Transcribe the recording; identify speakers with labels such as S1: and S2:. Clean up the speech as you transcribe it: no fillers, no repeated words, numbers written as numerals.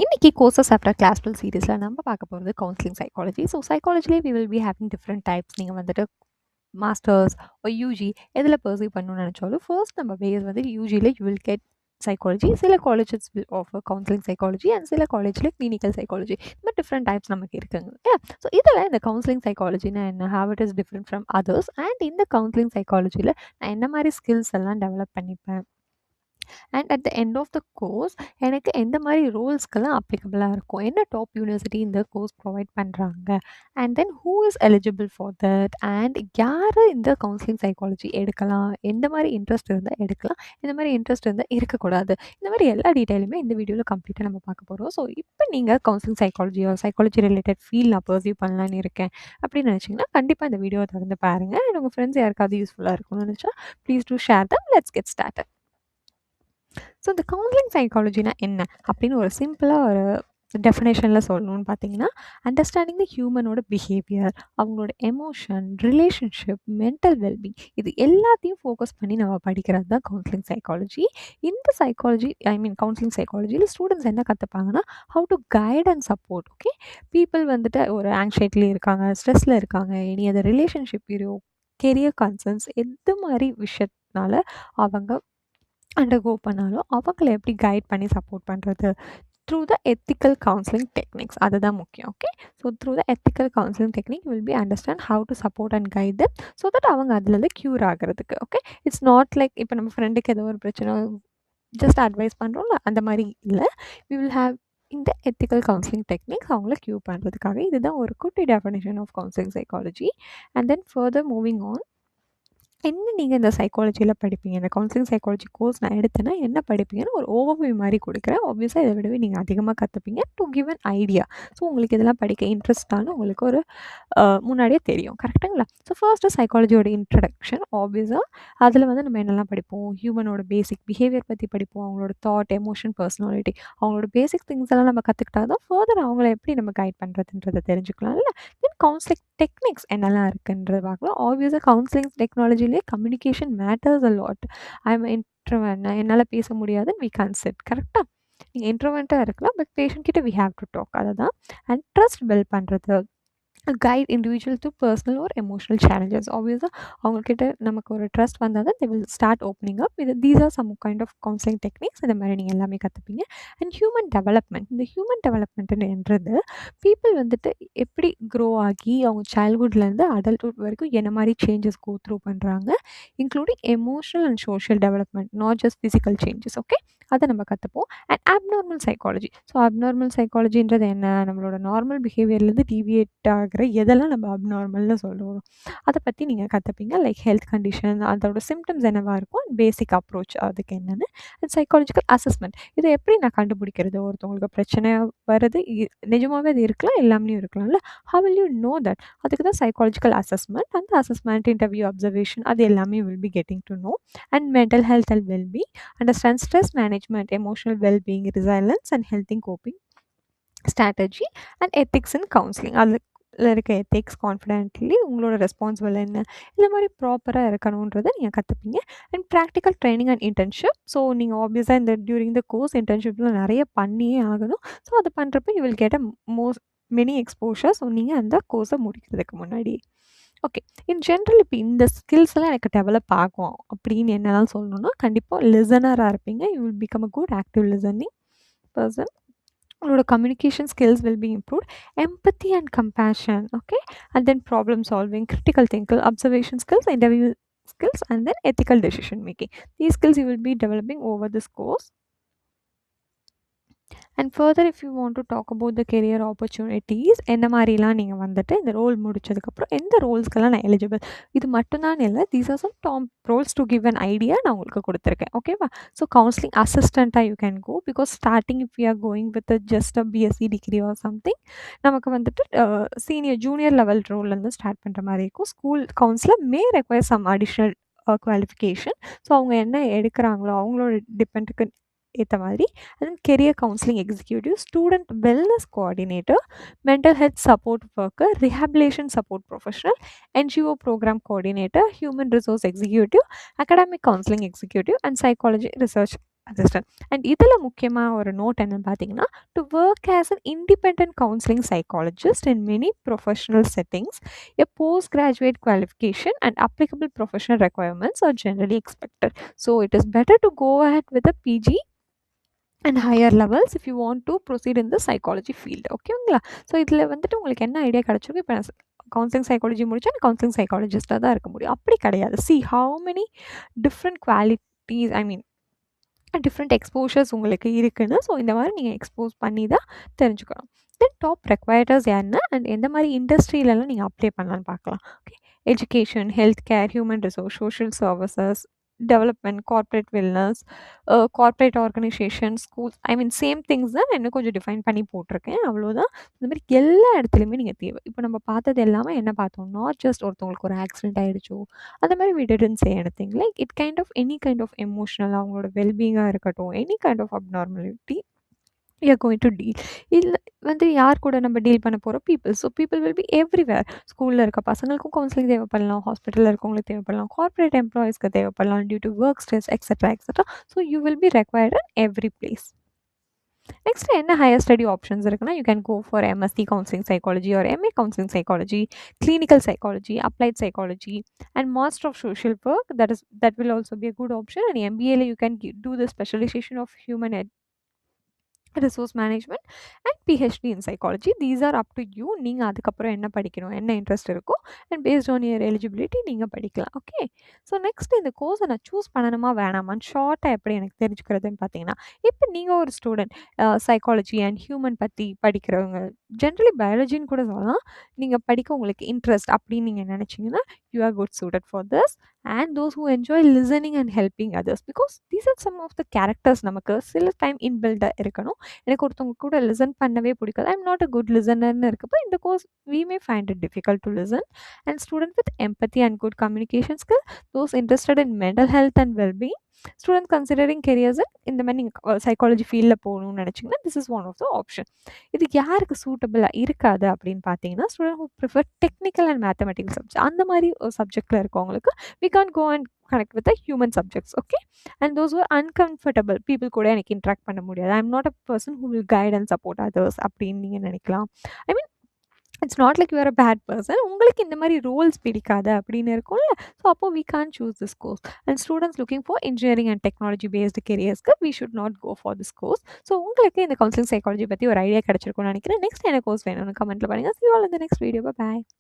S1: இன்னைக்கு courses after கிளாஸில் சீரீஸில் நம்ம பார்க்க போகிறது கவுன்சிலிங் சைக்காலஜி. ஸோ சைக்காலஜிலே we will be having different types. நீங்கள் வந்துட்டு மாஸ்டர்ஸ் யூஜி எதில் பர்சீவ் பண்ணணும்னு நினச்சாலும் ஃபர்ஸ்ட் நம்ம பேஸ் வந்து யூஜியில் யூ வில் கெட் சைக்காலஜி. சில colleges will offer counselling psychology and சில காலேஜில் கிளினிக்கல் சைக்காலஜி. இந்த மாதிரி டிஃப்ரெண்ட் டைப்ஸ் நமக்கு இருக்குங்க. ஸோ இதில் இந்த கவுன்சிலிங் சைக்காலஜினா என்ன, how it is different from others, and இந்த கவுன்சிலிங் சைக்காலஜியில் நான் என்ன மாதிரி ஸ்கில்ஸ் எல்லாம் டெவலப் பண்ணிப்பேன், and at the end of the course எனக்கு எந்த மாதிரி ரோல்ஸ்க்கெல்லாம் அப்ளிகபிளாக இருக்கும், என்ன டாப் யூனிவர்சிட்டி இந்த கோர்ஸ் ப்ரொவைட் பண்ணுறாங்க, and then who is eligible for that, and யார் இந்த கவுன்சிலிங் சைக்காலஜி எடுக்கலாம், எந்த மாதிரி இன்ட்ரெஸ்ட் இருந்தால் எடுக்கலாம், இந்த மாதிரி இன்ட்ரெஸ்ட் இருந்தால் இருக்கக்கூடாது, இந்த மாதிரி எல்லா டீட்டெயிலுமே இந்த வீடியோவில் கம்ப்ளீட்டாக நம்ம பார்க்க போகிறோம். ஸோ இப்போ நீங்கள் கவுன்சிலிங் சைக்காலஜியோ சைக்காலஜி ரிலேட்டட் ஃபீல்ட் நான் பர்சீவ் பண்ணலான்னு இருக்கேன் அப்படின்னு நினச்சிங்கன்னா கண்டிப்பாக இந்த வீடியோ தொடர்ந்து பாருங்கள். அண்ட் உங்கள் ஃப்ரெண்ட்ஸ் யாருக்காவது யூஸ்ஃபுல்லாக இருக்கும்னு நினச்சா please do share them. Let's get started. So இந்த கவுன்சிலிங் சைக்காலஜினா என்ன அப்படின்னு ஒரு சிம்பிளாக ஒரு டெஃபினேஷனில் சொல்லணும்னு பார்த்தீங்கன்னா, அண்டர்ஸ்டாண்டிங் த ஹியூமனோட பிஹேவியர், அவங்களோட எமோஷன், ரிலேஷன்ஷிப், மென்டல் வெல்பீங், இது எல்லாத்தையும் ஃபோக்கஸ் பண்ணி நம்ம படிக்கிறது தான் கவுன்சிலிங் சைக்காலஜி. இந்த சைக்காலஜி கவுன்சிலிங் சைக்காலஜியில் ஸ்டூடெண்ட்ஸ் என்ன கற்றுப்பாங்கன்னா, how to guide and support. Okay, people வந்துட்டு ஒரு ஆங்ஷைட்டில் இருக்காங்க, ஸ்ட்ரெஸ்ஸில் இருக்காங்க, இனி அது ரிலேஷன்ஷிப் கெரியர் கன்சர்ன்ஸ் எது மாதிரி விஷயத்தினால அவங்க அண்டர்கோ பண்ணாலும் அவங்கள எப்படி கைட் பண்ணி சப்போர்ட் பண்ணுறது through the ethical counselling techniques, அதுதான் முக்கியம். Okay, so through the ethical counselling technique will be understand how to support and guide them so that அவங்க அதுலேருந்து க்யூர் ஆகிறதுக்கு. ஓகே, இட்ஸ் நாட் லைக் இப்போ நம்ம ஃப்ரெண்டுக்கு ஏதோ ஒரு பிரச்சனை ஜஸ்ட் அட்வைஸ் பண்ணுறோம்ல, அந்த மாதிரி இல்லை. வி வில் ஹாவ் இந்த எத்திக்கல் கவுன்சிலிங் டெக்னிக்ஸ் அவங்கள க்யூர் பண்ணுறதுக்காக. இதுதான் ஒரு குட்டி definition of counselling psychology. And then further moving on, என்ன நீங்கள் இந்த சைக்காலஜியில் படிப்பீங்க, இந்த கவுன்சிலிங் சைக்காலஜி கோர்ஸ் நான் எடுத்தேன்னா என்ன படிப்பீங்கன்னு ஒரு ஓவர்வியூ மாதிரி கொடுக்குறேன். ஆப்வியஸாக இதை விடவே நீங்கள் அதிகமாக கற்றுப்பீங்க to give an idea. So உங்களுக்கு இதெல்லாம் படிக்க இன்ட்ரெஸ்டானு உங்களுக்கு ஒரு முன்னாடியே தெரியும். கரெக்டுங்களா? ஸோ ஃபர்ஸ்ட்டு சைக்காலஜியோட இன்ட்ரடக்ஷன். ஆப்வியஸாக அதில் வந்து நம்ம என்னெல்லாம் படிப்போம், ஹியூமனோட பேசிக் பிஹேவியர் பற்றி படிப்போம், அவங்களோட தாட், எமோஷன், பர்சனாலிட்டி, அவங்களோட பேசிக் திங்ஸ் எல்லாம் நம்ம கற்றுக்கிட்டா தான் ஃபர்தர் அவங்கள எப்படி நம்ம கைட் பண்ணுறதுன்றதை தெரிஞ்சுக்கலாம்ல. தென் கவுன்சிலிங் டெக்னிக்ஸ் என்னெல்லாம் இருக்குன்றது பார்க்கலாம். ஆப்வியஸாக கவுன்சிலிங் டெக்னாலஜிலே communication matters a lot. I am introvert, என்னால் பேச முடியாது, வி கான் சிட். கரெக்டாக நீங்கள் இன்ட்ரோவர்ட்டாக இருக்கலாம், பட் பேஷண்ட் கிட்ட வி ஹேவ் டு டாக். அதை தான். அண்ட் ட்ரஸ்ட் பில்ட் பண்ணுறது, கைட் இண்டிவிஜுவல் டு பர்சனல் ஒரு எமோஷனல் சேலஞ்சஸ். ஆப்வியஸாக அவங்கக்கிட்ட நமக்கு ஒரு ட்ரஸ்ட் வந்தால் தான் they will start opening up. These are some kind of counselling techniques. இந்த மாதிரி நீங்கள் எல்லாமே கற்றுப்பீங்க. அண்ட் ஹியூமன் டெவலப்மெண்ட், இந்த ஹியூமன் டெவலப்மெண்ட்டுன்றது பீப்புள் வந்துட்டு எப்படி க்ரோ ஆகி அவங்க சைல்ட்ஹுட்லேருந்து அடல்ட்ஹுட் வரைக்கும் என்ன மாதிரி சேஞ்சஸ் கோ த்ரூ பண்ணுறாங்க, including emotional and social development, not just physical changes. Okay, அதை நம்ம கற்றுப்போம். And abnormal psychology. So abnormal சைக்காலஜின்றது என்ன, நம்மளோட நார்மல் பிஹேவியர்லேருந்து டீவியேட் ஆகிற எதெல்லாம் நம்ம அப்நார்மல்னு சொல்லுவோம், அதை பற்றி நீங்கள் கற்றுப்பீங்க. லைக் ஹெல்த் கண்டிஷன், அதோட சிம்டம்ஸ் என்னவாக இருக்கும், அண்ட் பேசிக் அப்ரோச் அதுக்கு என்னென்னு. அண்ட் சைக்காலஜிக்கல் அசஸ்மெண்ட், இதை எப்படி நான் கண்டுபிடிக்கிறது, ஒருத்தவங்களுக்கு பிரச்சனை வருது, நிஜமாகவே அது இருக்கலாம், எல்லாமே இருக்கலாம்ல, how will you know that, அதுக்கு தான் சைக்காலஜிக்கல் அசஸ்மெண்ட். அந்த அசஸ்மெண்ட், இன்டர்வியூ, அப்சர்வேஷன், அது எல்லாமே will be getting to know. And mental health and well-being, understand stress management, emotional well-being, resilience and healthy coping strategy, and ethics in counseling. அதில் இருக்க ethics, confidently உங்களோட responsible என்ன, இந்த மாதிரி ப்ராப்பராக இருக்கணுன்றதை நீங்கள் கற்றுப்பீங்க. And practical training and internship. So நீங்கள் ஆப்வியஸாக இந்த டியூரிங் த கோர்ஸ் இன்டர்ன்ஷிப்பில் நிறைய பண்ணியே ஆகணும். ஸோ அது பண்ணுறப்ப you will get a many exposure. So நீங்கள் அந்த கோர்ஸை முடிக்கிறதுக்கு முன்னாடி. ஓகே, இன் ஜென்ரல் இப்போ இந்த ஸ்கில்ஸ் எல்லாம் எனக்கு டெவலப் ஆகும் அப்படின்னு என்னெல்லாம் சொல்லணும்னா, கண்டிப்பாக லிசனராக இருப்பீங்க. You will become a good active listening person. உங்களோட communication skills will be improved. Empathy and compassion. Okay, and then problem solving, critical thinking, observation skills, interview skills, and then ethical decision making. These skills you will be developing over this course. And further if you want to talk about the career opportunities, என்ன மாதிரிலாம் நீங்கள் வந்துட்டு இந்த role முடிச்சதுக்கப்புறம் எந்த ரோல்ஸ்க்கெல்லாம் நான் eligible, இது மட்டும்தான் இல்லை, these are some top roles to give an idea நான் உங்களுக்கு கொடுத்துருக்கேன். ஓகேவா? ஸோ கவுன்சிலிங் அசிஸ்டண்ட்டாக you can go, because starting if you are going with just a BSc degree or something, நமக்கு வந்துட்டு ஜூனியர் லெவல் ரோல்லேருந்து ஸ்டார்ட் பண்ணுற மாதிரி இருக்கும். School counsellor may require some additional qualification. So அவங்க என்ன எடுக்கிறாங்களோ அவங்களோட டிபெண்ட்டுக்கு ஏற்ற மாதிரி. And career counselling executive, student wellness coordinator, mental health support worker, rehabilitation support professional, NGO programme coordinator, human resource executive, academic counselling executive, and psychology research assistant. And இதில் முக்கியமாக ஒரு நோட் என்னன்னு பார்த்தீங்கன்னா, to work as an independent counselling psychologist in many professional settings, a postgraduate qualification and applicable professional requirements are generally expected. So it is better to go ahead with a PG and higher levels if you want to proceed in the psychology field. ஓகேங்களா? So இதில் வந்துட்டு உங்களுக்கு என்ன idea கிடச்சிருக்கு? இப்போ நான் counselling psychology முடிச்சா நான் கவுன்சிலிங் சைக்காலஜிஸ்ட்டாக தான் இருக்க முடியும். அப்படி கிடையாது. See how many different qualities, I mean different exposures உங்களுக்கு இருக்குன்னு. ஸோ இந்த மாதிரி நீங்கள் எக்ஸ்போஸ் பண்ணி தான் தெரிஞ்சுக்கணும். தென் டாப் ரெக்வயர்டர்ஸ் என்ன அண்ட் எந்த மாதிரி இண்டஸ்ட்ரியிலலாம் நீங்கள் அப்ளை பண்ணலான்னு பார்க்கலாம். Okay, education, health care, human resource, social services, development, corporate wellness, corporate organisation, schools, I mean same things தான் நான் இன்னும் கொஞ்சம் டிஃபைன் பண்ணி போட்டிருக்கேன். அவ்வளோதான். இந்த மாதிரி எல்லா இடத்துலையுமே நீங்கள் தேவை. இப்போ நம்ம பார்த்தது எல்லாமே என்ன பார்த்தோம்? நாட் ஜஸ்ட் ஒருத்தவங்களுக்கு ஒரு ஆக்சிடென்ட் ஆகிடுச்சோ அந்த மாதிரி we didn't say anything. Like it kind of any kind of emotional அவங்களோட வெல்பீயிங்காக இருக்கட்டும், any kind of abnormality we are going to deal. இதில் வந்து யார் கூட நம்ம டீல் பண்ண போகிறோம்? People. So people will be everywhere. ஸ்கூலில் இருக்க பசங்களுக்கும் கவுன்சிலிங் தேவைப்படலாம், ஹாஸ்பிட்டலில் இருக்கவங்களுக்கு தேவைப்படலாம், கார்ப்பரேட் எம்ப்ளாயீஸ்க்கு தேவைப்படலாம், due to work stress etcetera etcetera. So you will be required in every place. Next என்ன ஹையர் ஸ்டடி ஆப்ஷன்ஸ் இருக்குன்னா, you can go for MSc counselling psychology or MA counselling psychology, clinical psychology, applied psychology and master of social work. That will also be a good option. And MBA you can do the specialization of human resource management and PhD in psychology. These are up to you. நீங்கள் அதுக்கப்புறம் என்ன படிக்கணும், என்ன interest இருக்கோ and based on your eligibility நீங்கள் படிக்கலாம். Okay, so next இந்த கோர்ஸை நான் சூஸ் பண்ணணுமா வேணாமான்னு ஷார்ட்டாக எப்படி எனக்கு தெரிஞ்சுக்கிறதுன்னு பார்த்தீங்கன்னா, இப்போ நீங்கள் ஒரு ஸ்டூடெண்ட் சைக்காலஜி அண்ட் ஹியூமன் பற்றி படிக்கிறவங்க, ஜென்ரலி பயாலஜின்னு கூட சொல்லலாம், நீங்கள் படிக்க உங்களுக்கு இன்ட்ரெஸ்ட் அப்படின்னு நீங்கள் நினச்சிங்கன்னா you are good suited for this. And those who enjoy listening and helping others, because these are some of the characters நமக்கு சில டைம் இன்பில்டாக இருக்கணும். எனக்கு ஒருத்தவங்க கூட லிசன் பண்ணவே பிடிக்காது, I am not a good லிசனர்னு இருக்கப்போ இந்த course we may find it difficult to listen. And student with empathy and good communication skill, those interested in mental health and wellbeing, student considering careers இந்த மாதிரி நீங்கள் psychology ஃபீல்டில் போகணும்னு நினச்சிங்கன்னா this is one of the option. இது யாருக்கு சூட்டபிளாக இருக்காது அப்படின்னு பார்த்தீங்கன்னா, student who prefer technical and mathematical subject, அந்த மாதிரி சப்ஜெக்டில் இருக்கவங்களுக்கு we can't go and connect with the human subjects. Okay, and those who are uncomfortable people கூட எனக்கு interact பண்ண முடியாது, I'm not a person who will guide and support others அப்படின்னு நீங்கள் நினைக்கலாம். I mean it's not like you are a bad person, உங்களுக்கு இந்த மாதிரி ரோல்ஸ் பிடிக்காது அப்படின்னு இருக்கும்ல. ஸோ அப்போ we can choose this course. And students looking for engineering and technology based கெரியர்ஸ்க்கு we should not go for this course. So உங்களுக்கு இந்த கவுன்சிலிங் சைக்காலஜி பற்றி ஒரு ஐடியா கிடச்சிருக்கும்னு நினைக்கிறேன். நெக்ஸ்ட் என்ன கோர்ஸ் வேணும்னு கமெண்ட்டில் பண்ணுங்கள். See you all in the next video. Bye bye.